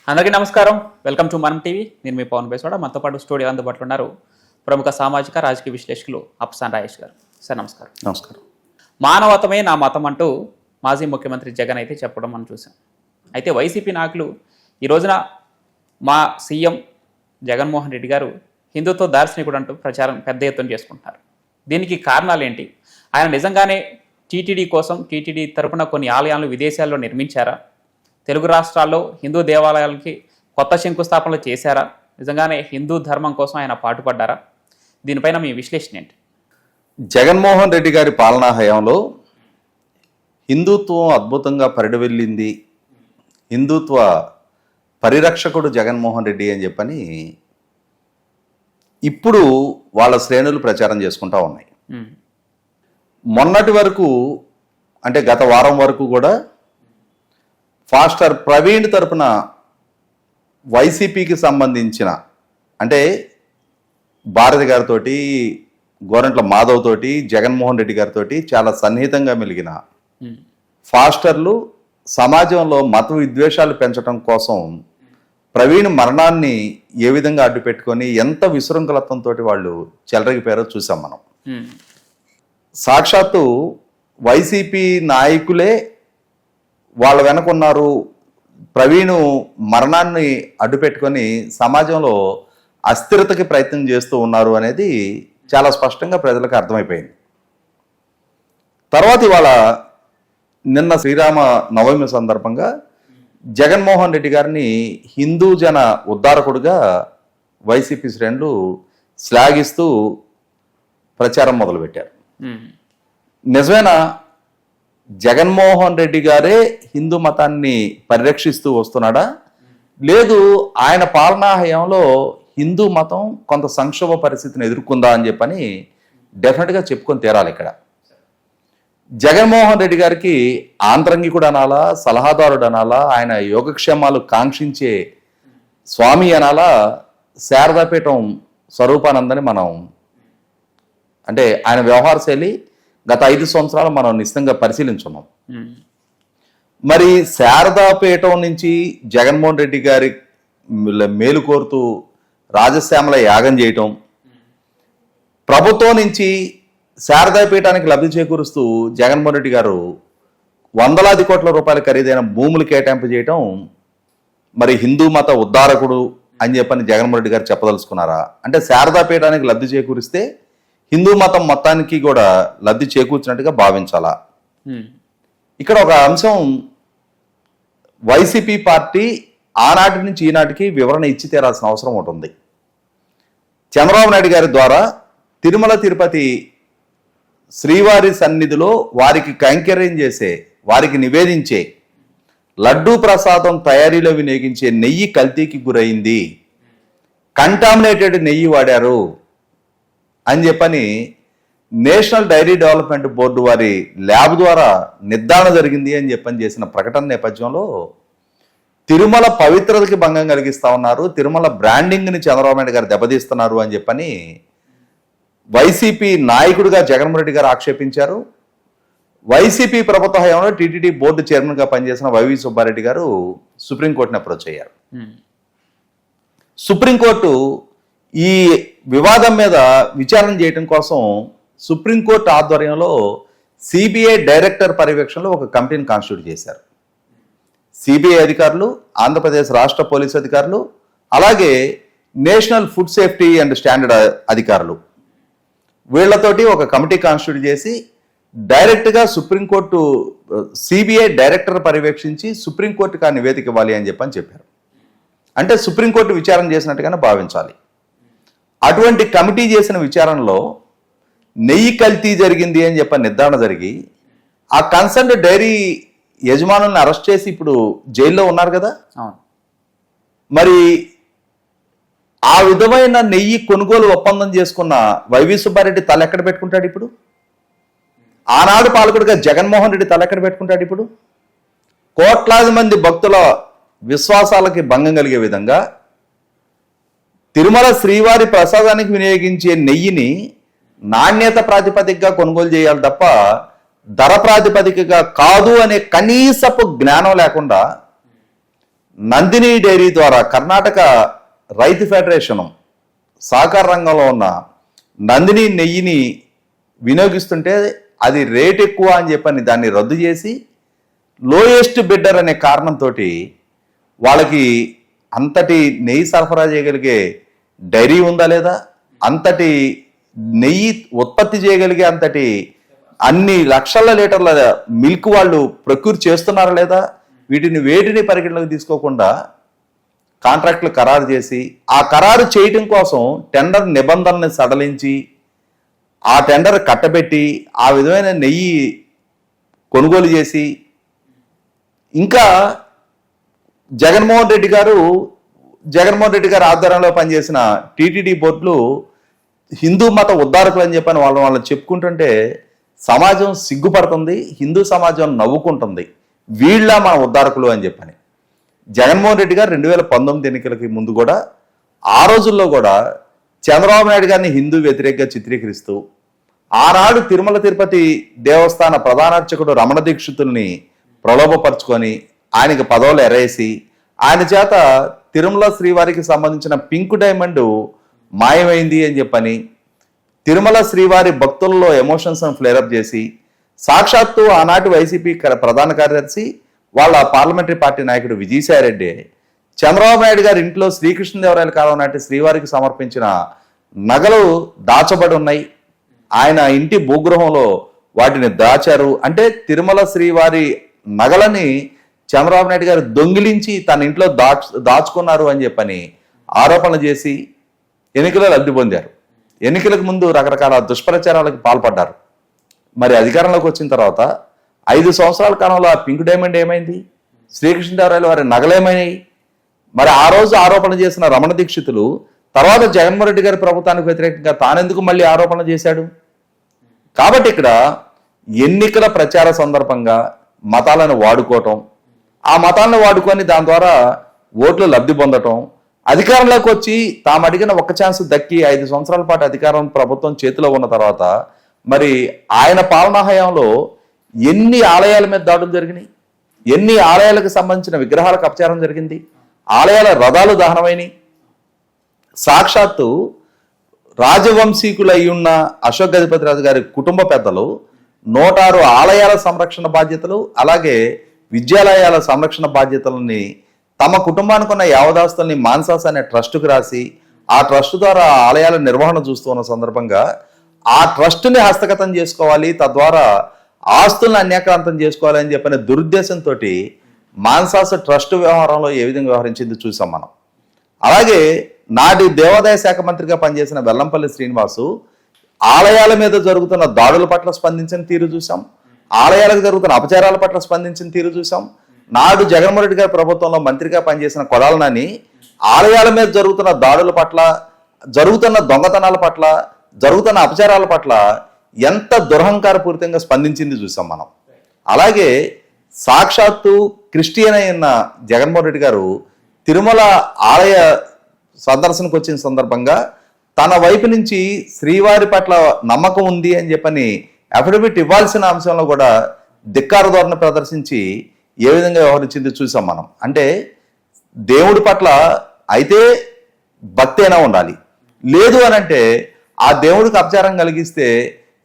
అందరికీ నమస్కారం. Welcome to మనం టీవీ. నేను మీ పవన్ బేస్వాడ. మనతో పాటు స్టూడియో అందుబాటులో ఉన్నారు ప్రముఖ సామాజిక రాజకీయ విశ్లేషకులు అప్సాన్ రాయేష్ గారు. సార్ నమస్కారం. నమస్కారం. మానవతమే నా మతం అంటూ మాజీ ముఖ్యమంత్రి జగన్ అయితే చెప్పడం మనం చూసాం. అయితే వైసీపీ నాయకులు ఈ రోజున మా సీఎం జగన్మోహన్ రెడ్డి గారు హిందుత్వ దార్శనికుడు అంటూ ప్రచారం పెద్ద ఎత్తున చేసుకుంటున్నారు. దీనికి కారణాలు ఏంటి? ఆయన నిజంగానే టీటీడీ కోసం టీటీడీ తరపున కొన్ని ఆలయాలను విదేశాల్లో నిర్మించారా? తెలుగు రాష్ట్రాల్లో హిందూ దేవాలయాలకి కొత్త శంకుస్థాపనలు చేశారా? నిజంగానే హిందూ ధర్మం కోసం ఆయన పాటుపడ్డారా? దీనిపైన మీ విశ్లేషణ ఏంటి? జగన్మోహన్ రెడ్డి గారి పాలనా హయాంలో హిందుత్వం అద్భుతంగా పరిడవెళ్ళింది, హిందుత్వ పరిరక్షకుడు జగన్మోహన్ రెడ్డి అని చెప్పని ఇప్పుడు వాళ్ళ శ్రేణులు ప్రచారం చేసుకుంటా ఉన్నాయి. మొన్నటి వరకు అంటే గత వారం వరకు కూడా ఫాస్టర్ ప్రవీణ్ తరపున వైసీపీకి సంబంధించిన అంటే భారతి గారితో, గోరంట్ల మాధవ్ తోటి, జగన్మోహన్ రెడ్డి గారితో చాలా సన్నిహితంగా మెలిగిన ఫాస్టర్లు సమాజంలో మత విద్వేషాలు పెంచడం కోసం ప్రవీణ్ మరణాన్ని ఏ విధంగా అడ్డు పెట్టుకొని ఎంత విశృంఖలత్వంతో వాళ్ళు చెలరగిపోయారో చూసాం మనం. సాక్షాత్తు వైసీపీ నాయకులే వాళ్ళ వెనకున్నారు, ప్రవీణ్ మరణాన్ని అడ్డుపెట్టుకొని సమాజంలో అస్థిరతకి ప్రయత్నం చేస్తూ ఉన్నారు అనేది చాలా స్పష్టంగా ప్రజలకు అర్థమైపోయింది. తర్వాత ఇవాళ నిన్న శ్రీరామ నవమి సందర్భంగా జగన్మోహన్ రెడ్డి గారిని హిందూ జన ఉద్ధారకుడుగా వైసీపీ శ్రేణులు శ్లాఘిస్తూ ప్రచారం మొదలుపెట్టారు. నిజమేనా జగన్మోహన్ రెడ్డి గారే హిందూ మతాన్ని పరిరక్షిస్తూ వస్తున్నాడా, లేదు ఆయన పాలనా హయాంలో హిందూ మతం కొంత సంక్షోభ పరిస్థితిని ఎదుర్కొందా అని చెప్పని డెఫినెట్గా చెప్పుకొని తీరాలి. ఇక్కడ జగన్మోహన్ రెడ్డి గారికి ఆంతరంగికుడు అనాలా, సలహాదారుడు అనాలా, ఆయన యోగక్షేమాలు కాంక్షించే స్వామి అనాలా, శారదాపీఠం స్వరూపానందని మనం అంటే ఆయన వ్యవహార శైలి గత 5 సంవత్సరాలు మనం నిశ్చితంగా పరిశీలించున్నాం. మరి శారదాపీఠం నుంచి జగన్మోహన్ రెడ్డి గారి మేలు కోరుతూ రాజశ్యామల యాగం చేయటం, ప్రభుత్వం నుంచి శారదాపీఠానికి లబ్ధి చేకూరుస్తూ జగన్మోహన్ రెడ్డి గారు వందలాది కోట్ల రూపాయల ఖరీదైన భూములు కేటాయింపు చేయటం, మరి హిందూ మత ఉద్ధారకుడు అని చెప్పని జగన్మోహన్ రెడ్డి గారు చెప్పదలుచుకున్నారా? అంటే శారదాపీఠానికి లబ్ధి చేకూరిస్తే హిందూ మతం మొత్తానికి కూడా లబ్ధి చేకూర్చినట్టుగా భావించాలా? ఇక్కడ ఒక అంశం వైసీపీ పార్టీ ఆనాటి నుంచి ఈనాటికి వివరణ ఇచ్చి తీరాల్సిన అవసరం ఉంటుంది. చంద్రబాబు నాయుడు గారి ద్వారా తిరుమల తిరుపతి శ్రీవారి సన్నిధిలో వారికి కైంకర్యం చేసే, వారికి నివేదించే లడ్డూ ప్రసాదం తయారీలో వినియోగించే నెయ్యి కల్తీకి గురైంది, కంటామినేటెడ్ నెయ్యి వాడారు అని చెప్పని నేషనల్ డైరీ డెవలప్మెంట్ బోర్డు వారి ల్యాబ్ ద్వారా నిర్ధారణ జరిగింది అని చెప్పని చేసిన ప్రకటన నేపథ్యంలో తిరుమల పవిత్రతకి భంగం కలిగిస్తా ఉన్నారు, తిరుమల బ్రాండింగ్ని చంద్రబాబు నాయుడు గారు దెబ్బతీస్తున్నారు అని చెప్పని వైసీపీ నాయకుడిగా జగన్మోహన్ రెడ్డి గారు ఆక్షేపించారు. వైసీపీ ప్రభుత్వ హయాంలో టీటీడీ బోర్డు చైర్మన్గా పనిచేసిన వైవి సుబ్బారెడ్డి గారు సుప్రీంకోర్టుని అప్రోచ్ అయ్యారు. సుప్రీంకోర్టు ఈ వివాదం మీద విచారణ చేయడం కోసం సుప్రీంకోర్టు ఆధ్వర్యంలో సిబిఐ డైరెక్టర్ పర్యవేక్షణలో ఒక కమిటీని కాన్స్టిట్యూట్ చేశారు. సిబిఐ అధికారులు, ఆంధ్రప్రదేశ్ రాష్ట్ర పోలీసు అధికారులు, అలాగే national food safety and standard అధికారులు, వీళ్లతోటి ఒక కమిటీ కాన్స్టిట్యూట్ చేసి డైరెక్ట్గా సుప్రీంకోర్టు సిబిఐ డైరెక్టర్ పర్యవేక్షించి సుప్రీంకోర్టుకు ఆ నివేదిక ఇవ్వాలి అని చెప్పారు. అంటే సుప్రీంకోర్టు విచారణ చేసినట్టుగానే భావించాలి. అటువంటి కమిటీ చేసిన విచారణలో నెయ్యి కల్తీ జరిగింది అని నిర్ధారణ జరిగి ఆ కన్సర్న్ డైరీ యజమానుల్ని అరెస్ట్ చేసి ఇప్పుడు జైల్లో ఉన్నారు కదా. మరి ఆ విధమైన నెయ్యి కొనుగోలు ఒప్పందం చేసుకున్న వైవి సుబ్బారెడ్డి తల ఎక్కడ పెట్టుకుంటాడు ఇప్పుడు? ఆనాడు పాలకుడిగా జగన్మోహన్ రెడ్డి తల ఎక్కడ పెట్టుకుంటాడు ఇప్పుడు? కోట్లాది మంది భక్తుల విశ్వాసాలకి భంగం కలిగే విధంగా తిరుమల శ్రీవారి ప్రసాదానికి వినియోగించే నెయ్యిని నాణ్యత ప్రాతిపదికగా కొనుగోలు చేయాలి తప్ప ధర ప్రాతిపదికగా కాదు అనే కనీసపు జ్ఞానం లేకుండా నందిని డైరీ ద్వారా కర్ణాటక రైతు ఫెడరేషన్ సహకార రంగంలో ఉన్న నందిని నెయ్యిని వినియోగిస్తుంటే అది రేట్ ఎక్కువ అని చెప్పని దాన్ని రద్దు చేసి లోయెస్ట్ బిడ్డర్ అనే కారణంతో వాళ్ళకి అంతటి నెయ్యి సరఫరా చేయగలిగే డైరీ ఉందా లేదా, అంతటి నెయ్యి ఉత్పత్తి చేయగలిగే అంతటి అన్ని లక్షల లీటర్ల మిల్క్ వాళ్ళు ప్రొక్యూర్ చేస్తున్నారా లేదా, వేటిని పరిగణలోకి తీసుకోకుండా కాంట్రాక్టులు ఖరారు చేసి ఆ ఖరారు చేయటం కోసం టెండర్ నిబంధనల్ని సడలించి ఆ టెండర్ కట్టబెట్టి ఆ విధమైన నెయ్యి కొనుగోలు చేసి ఇంకా జగన్మోహన్ రెడ్డి గారు ఆధ్వర్యంలో పనిచేసిన టీటీడీ బోర్డులు హిందూ మత ఉద్ధారకులు అని చెప్పని వాళ్ళని చెప్పుకుంటుంటే సమాజం సిగ్గుపడుతుంది, హిందూ సమాజం నవ్వుకుంటుంది, వీళ్ళ మన ఉద్ధారకులు అని చెప్పని. జగన్మోహన్ రెడ్డి గారు 2019 ఎన్నికలకి ముందు కూడా ఆ రోజుల్లో కూడా చంద్రబాబు నాయుడు గారిని హిందూ వ్యతిరేకంగా చిత్రీకరిస్తూ ఆనాడు తిరుమల తిరుపతి దేవస్థాన ప్రధానార్చకుడు రమణ దీక్షితుల్ని ప్రలోభపరుచుకొని ఆయనకి పదవులు ఎరేసి ఆయన చేత తిరుమల శ్రీవారికి సంబంధించిన పింక్ డైమండ్ మాయమైంది అని చెప్పని తిరుమల శ్రీవారి భక్తుల్లో ఎమోషన్స్ ఫ్లేరప్ చేసి సాక్షాత్తు ఆనాటి వైసీపీ ప్రధాన కార్యదర్శి వాళ్ళ పార్లమెంటరీ పార్టీ నాయకుడు విజయసాయిరెడ్డి చంద్రబాబు నాయుడు గారి ఇంట్లో శ్రీకృష్ణదేవరాయల కాలం నాటి శ్రీవారికి సమర్పించిన నగలు దాచబడి ఉన్నాయి, ఆయన ఇంటి భూగృహంలో వాటిని దాచారు అంటే తిరుమల శ్రీవారి నగలని చంద్రబాబు నాయుడు గారు దొంగిలించి తన ఇంట్లో దాచుకున్నారు అని చెప్పని ఆరోపణలు చేసి ఎన్నికల్లో లబ్ధి పొందారు. ఎన్నికలకు ముందు రకరకాల దుష్ప్రచారాలకు పాల్పడ్డారు. మరి అధికారంలోకి వచ్చిన తర్వాత 5 సంవత్సరాల కాలంలో ఆ పింక్ డైమండ్ ఏమైంది, శ్రీకృష్ణదేవరాయల వారి నగలేమైనాయి? మరి ఆ రోజు ఆరోపణ చేసిన రమణ దీక్షితులు తర్వాత జగన్మోహన్ రెడ్డి గారి ప్రభుత్వానికి వ్యతిరేకంగా తానెందుకు మళ్ళీ ఆరోపణ చేశాడు? కాబట్టి ఇక్కడ ఎన్నికల ప్రచార సందర్భంగా మతాలను వాడుకోవటం, ఆ మతాలను వాడుకొని దాని ద్వారా ఓట్లు లబ్ధి పొందటం, అధికారంలోకి వచ్చి తాము అడిగిన ఒక్క ఛాన్స్ దక్కి 5 సంవత్సరాల పాటు అధికారం ప్రభుత్వం చేతిలో ఉన్న తర్వాత మరి ఆయన పాలనా హయాంలో ఎన్ని ఆలయాల మీద దాడులు జరిగినాయి, ఎన్ని ఆలయాలకు సంబంధించిన విగ్రహాలకు అపచారం జరిగింది, ఆలయాల రథాలు దహనమైనవి. సాక్షాత్తు రాజవంశీకులు అయి ఉన్న అశోక్ గజపతిరాజు గారి కుటుంబ పెద్దలు 106 ఆలయాల సంరక్షణ బాధ్యతలు అలాగే విద్యాలయాల సంరక్షణ బాధ్యతలని తమ కుటుంబానికి ఉన్న యావదాస్తుల్ని మాన్సాస్ అనే ట్రస్టుకు రాసి ఆ ట్రస్ట్ ద్వారా ఆలయాల నిర్వహణ చూస్తున్న సందర్భంగా ఆ ట్రస్టుని హస్తగతం చేసుకోవాలి, తద్వారా ఆస్తులను అన్యాక్రాంతం చేసుకోవాలి అని చెప్పిన దురుద్దేశంతో మాన్సాస్ ట్రస్ట్ వ్యవహారంలో ఏ విధంగా వ్యవహరించింది చూసాం మనం. అలాగే నాటి దేవాదాయ శాఖ మంత్రిగా పనిచేసిన వెల్లంపల్లి శ్రీనివాసు ఆలయాల మీద జరుగుతున్న దాడుల పట్ల స్పందించిన తీరు చూసాం, ఆలయాలకు జరుగుతున్న అపచారాల పట్ల స్పందించిన తీరు చూసాం. నాడు జగన్మోహన్ రెడ్డి గారి ప్రభుత్వంలో మంత్రిగా పనిచేసిన కొడాల నాని ఆలయాల మీద జరుగుతున్న దాడుల పట్ల, జరుగుతున్న దొంగతనాల పట్ల, జరుగుతున్న అపచారాల పట్ల ఎంత దురహంకారపూరితంగా స్పందించింది చూసాం మనం. అలాగే సాక్షాత్తు క్రిస్టియన్ అయిన జగన్మోహన్ రెడ్డి గారు తిరుమల ఆలయ సందర్శనకు వచ్చిన సందర్భంగా తన వైపు నుంచి శ్రీవారి పట్ల నమ్మకం ఉంది అని చెప్పని అఫిడవిట్ ఇవ్వాల్సిన అంశంలో కూడా ధిక్కార ధోరణి ప్రదర్శించి ఏ విధంగా వ్యవహరించింది చూసాం మనం. అంటే దేవుడి పట్ల అయితే భక్తి అయినా ఉండాలి, లేదు అని అంటే ఆ దేవుడికి అపచారం కలిగిస్తే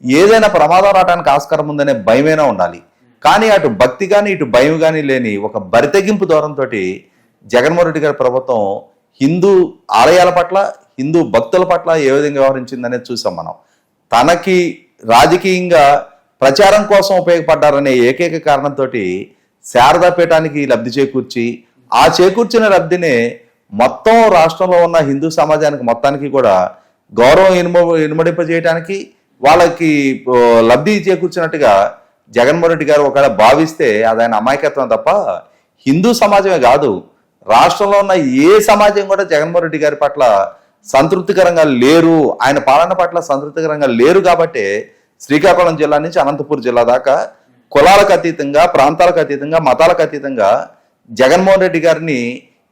ఏదైనా ప్రమాదం రావడానికి ఆస్కారం ఉందనే భయమైనా ఉండాలి. కానీ అటు భక్తి కానీ ఇటు భయం కానీ లేని ఒక బరితెగింపు ధోరణితో జగన్మోహన్ రెడ్డి గారి ప్రభుత్వం హిందూ ఆలయాల పట్ల, హిందూ భక్తుల పట్ల ఏ విధంగా వ్యవహరించిందనేది చూసాం మనం. తనకి రాజకీయంగా ప్రచారం కోసం ఉపయోగపడ్డారనే ఏకైక కారణంతో శారదాపీఠానికి లబ్ధి చేకూర్చి ఆ చేకూర్చిన లబ్ధినే మొత్తం రాష్ట్రంలో ఉన్న హిందూ సమాజానికి మొత్తానికి కూడా గౌరవం ఇనుమడింపజేయడానికి వాళ్ళకి లబ్ధి చేకూర్చినట్టుగా జగన్మోహన్ రెడ్డి గారు ఒకవేళ భావిస్తే అది ఆయన అమాయకత్వం తప్ప హిందూ సమాజమే కాదు, రాష్ట్రంలో ఉన్న ఏ సమాజం కూడా జగన్మోహన్ రెడ్డి గారి పట్ల సంతృప్తికరంగా లేరు, ఆయన పాలన పట్ల సంతృప్తికరంగా లేరు. కాబట్టి శ్రీకాకుళం జిల్లా నుంచి అనంతపూర్ జిల్లా దాకా కులాలకు అతీతంగా, ప్రాంతాలకు అతీతంగా, మతాలకు అతీతంగా జగన్మోహన్ రెడ్డి గారిని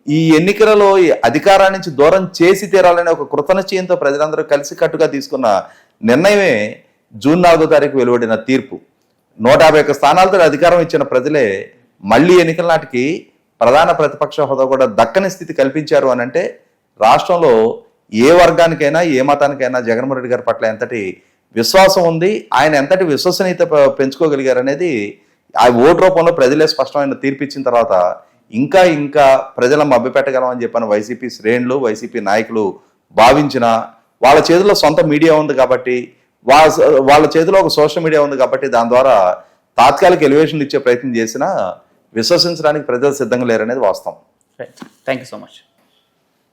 ఈ ఎన్నికలలో అధికారాన్ని నుంచి దూరం చేసి తీరాలనే ఒక కృతనిశ్చయంతో ప్రజలందరూ కలిసికట్టుగా తీసుకున్న నిర్ణయమే జూన్ 4వ తారీఖు వెలువడిన తీర్పు. 151 స్థానాలతో అధికారం ఇచ్చిన ప్రజలే మళ్ళీ ఎన్నికల నాటికి ప్రధాన ప్రతిపక్ష హోదా కూడా దక్కని స్థితి కల్పించారు అని అంటే రాష్ట్రంలో ఏ వర్గానికైనా ఏ మతానికైనా జగన్మోహన్ రెడ్డి గారి పట్ల ఎంతటి విశ్వాసం ఉంది, ఆయన ఎంతటి విశ్వసనీయత పెంచుకోగలిగారు అనేది ఆ ఓటు రూపంలో ప్రజలే స్పష్టమైన తీర్పు ఇచ్చిన తర్వాత ఇంకా ఇంకా ప్రజలను మభ్యపెట్టగలమని చెప్పిన వైసీపీ శ్రేణులు, వైసీపీ నాయకులు భావించిన వాళ్ళ చేతిలో సొంత మీడియా ఉంది కాబట్టి, వాళ్ళ చేతిలో ఒక సోషల్ మీడియా ఉంది కాబట్టి దాని ద్వారా తాత్కాలిక ఎలివేషన్లు ఇచ్చే ప్రయత్నం చేసినా విశ్వసించడానికి ప్రజలు సిద్ధంగా లేరనేది వాస్తవం. Right, thank you so much.